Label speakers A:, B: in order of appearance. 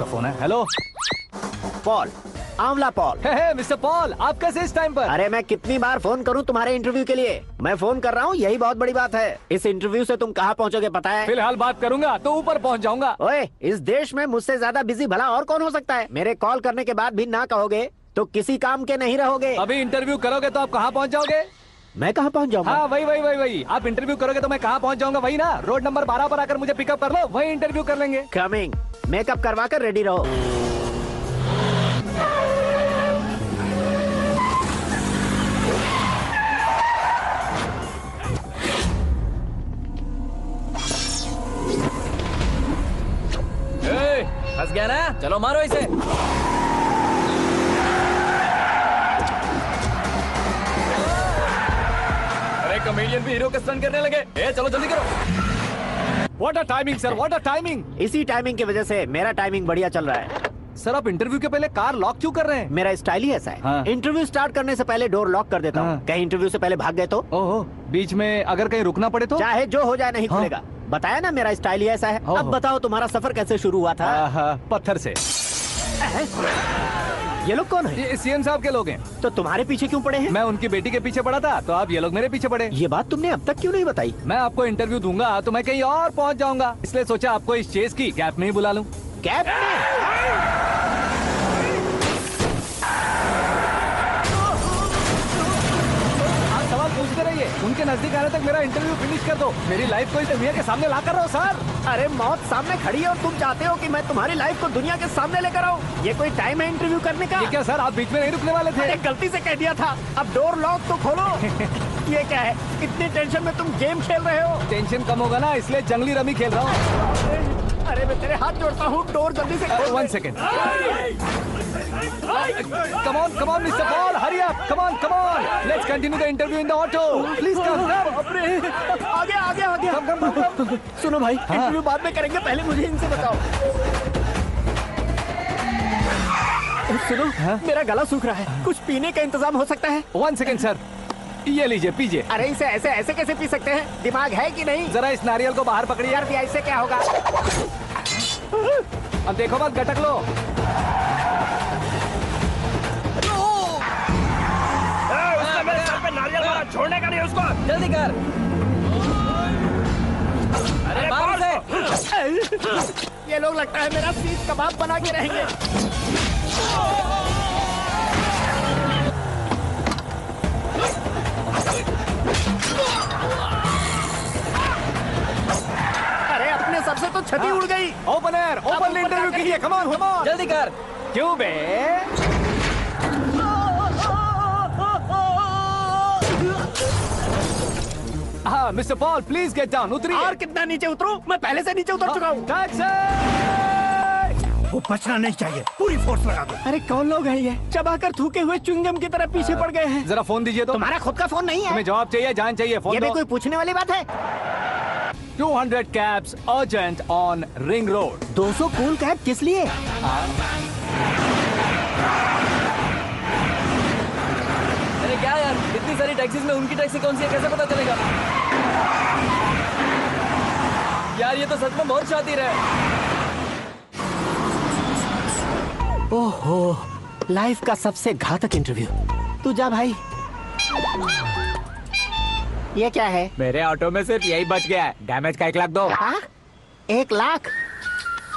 A: किसका फोन है? Hello
B: Paul, आंवला पॉल।
A: हे मिस्टर पॉल, आप कैसे इस टाइम पर?
B: अरे मैं कितनी बार फोन करूं तुम्हारे इंटरव्यू के लिए? मैं फोन कर रहा हूं, यही बहुत बड़ी बात है। इस इंटरव्यू से तुम कहां पहुंचोगे पता है?
A: फिलहाल बात करूंगा तो ऊपर पहुंच जाऊंगा।
B: ओए, इस देश में मुझसे ज्यादा बिजी भला और कौन हो सकता है? मेरे कॉल करने के बाद भी ना कहोगे तो किसी काम के नहीं रहोगे।
A: अभी इंटरव्यू करोगे तो आप कहाँ पहुँच जाओगे?
B: मैं कहां पहुंच जाऊंगा?
A: हाँ वही। आप इंटरव्यू करोगे तो मैं कहाँ पहुँच जाऊंगा? वही ना, रोड नंबर 12 पर आकर मुझे पिकअप कर लो, वही इंटरव्यू कर लेंगे।
B: कमिंग। मेकअप करवा कर रेडी रहो।
A: फंस गया ना, चलो मारो इसे। अरे कॉमेडियन भी हीरो के स्टंट करने लगे। चलो जल्दी करो। What a timing sir, what a timing.
B: इसी टाइमिंग की वजह से मेरा टाइमिंग बढ़िया चल रहा है।
A: सर आप इंटरव्यू के पहले कार लॉक क्यों कर रहे हैं?
B: मेरा स्टाइल ही ऐसा है।
A: हाँ।
B: इंटरव्यू स्टार्ट करने से पहले डोर लॉक कर देता हूँ।
A: हाँ।
B: कहीं इंटरव्यू से पहले भाग गए तो?
A: ओहो, बीच में अगर कहीं रुकना पड़े तो?
B: चाहे जो हो जाए नहीं
A: हाँ।
B: खुलेगा। बताया ना मेरा स्टाइल ही ऐसा है।
A: ओहो।
B: अब बताओ तुम्हारा सफर कैसे शुरू हुआ था?
A: पत्थर से।
B: ये लोग कौन है?
A: ये सीएम साहब के लोग हैं।
B: तो तुम्हारे पीछे क्यों पड़े हैं?
A: मैं उनकी बेटी के पीछे पड़ा था तो आप ये लोग मेरे पीछे पड़े।
B: ये बात तुमने अब तक क्यों नहीं बताई?
A: मैं आपको इंटरव्यू दूंगा तो मैं कहीं और पहुंच जाऊंगा, इसलिए सोचा आपको इस चेस की कैप में ही बुला लूं।
B: कैब में?
A: आप सवाल पूछते रहिए, उनके नजदीक आने तक मेरा इंटरव्यू फिनिश कर दो। मेरी लाइफ को इस दुनिया के सामने ला कर रहो सर।
B: अरे मौत सामने खड़ी है और तुम चाहते हो कि मैं तुम्हारी लाइफ को दुनिया के सामने लेकर आऊं? ये कोई टाइम है इंटरव्यू करने का?
A: ये क्या सर, आप बीच में नहीं रुकने वाले थे?
B: अरे गलती से कह दिया था। अब डोर लॉक तो खोलो। ये क्या है? इतनी टेंशन में तुम गेम खेल रहे हो?
A: टेंशन कम होगा ना, इसलिए जंगली रमी खेल रहा हूँ।
B: अरे मैं तेरे हाथ जोड़ता हूँ, डोर जल्दी से खोल।
A: 1 second. Come on, Mr. Paul, hurry up. Come on. Let's continue the interview in the auto. Please come.
B: आगे।
A: Come.
B: सुनो भाई, इंटरव्यू बाद में करेंगे, पहले मुझे इनसे बताओ। सुनो, मेरा गला सूख रहा है, कुछ पीने का इंतजाम हो सकता है?
A: 1 सेकेंड सर, ये लीजिए पीजिए।
B: अरे इसे ऐसे कैसे पी सकते हैं? दिमाग है कि नहीं?
A: जरा इस नारियल को बाहर पकड़िए।
B: यार भी ऐसे क्या होगा?
A: अब देखो मत, गटक लो।
B: मेरे सर पे नारियल मारा, छोड़ने का नहीं उसको।
A: जल्दी कर। अरे मार उसे।
B: ये लोग लगता है मेरा सीख कबाब बना के रहेंगे। अरे अपने सबसे तो छठी उड़ गई।
A: ओपन एयर, ओपन इंटरव्यू कीजिए। कम ऑन जल्दी कर। क्यों बे? हाँ mister Paul, please get down. उतरिए।
B: और कितना नीचे उतरूं? मैं पहले से नीचे उतर चुका हूँ।
A: टैक्सी!
C: वो बचना नहीं चाहिए, पूरी फोर्स लगा दो।
B: अरे कौन लोग हैं ये? चबाकर थूके हुए च्युइंगम की तरह पीछे पड़ गए हैं।
A: जरा फोन दीजिए तो।
B: तुम्हारा खुद का फोन नहीं है?
A: तुम्हें जवाब चाहिए, जान चाहिए, फोन
B: ये भी
A: दो।
B: कोई पूछने वाली बात है?
A: 200 cabs urgent on Ring Road.
B: 200 cool cab किस लिए?
D: अरे क्या यार, इतनी सारी टैक्सीज में उनकी टैक्सी कौन सी है, कैसे पता चलेगा? यार ये तो सच में बहुत शातिर है।
B: ओहो, लाइफ का सबसे घातक इंटरव्यू। तू जा भाई। ये क्या है?
A: मेरे ऑटो में सिर्फ यही बच गया है। डैमेज का 1 लाख दो।
B: 1 लाख?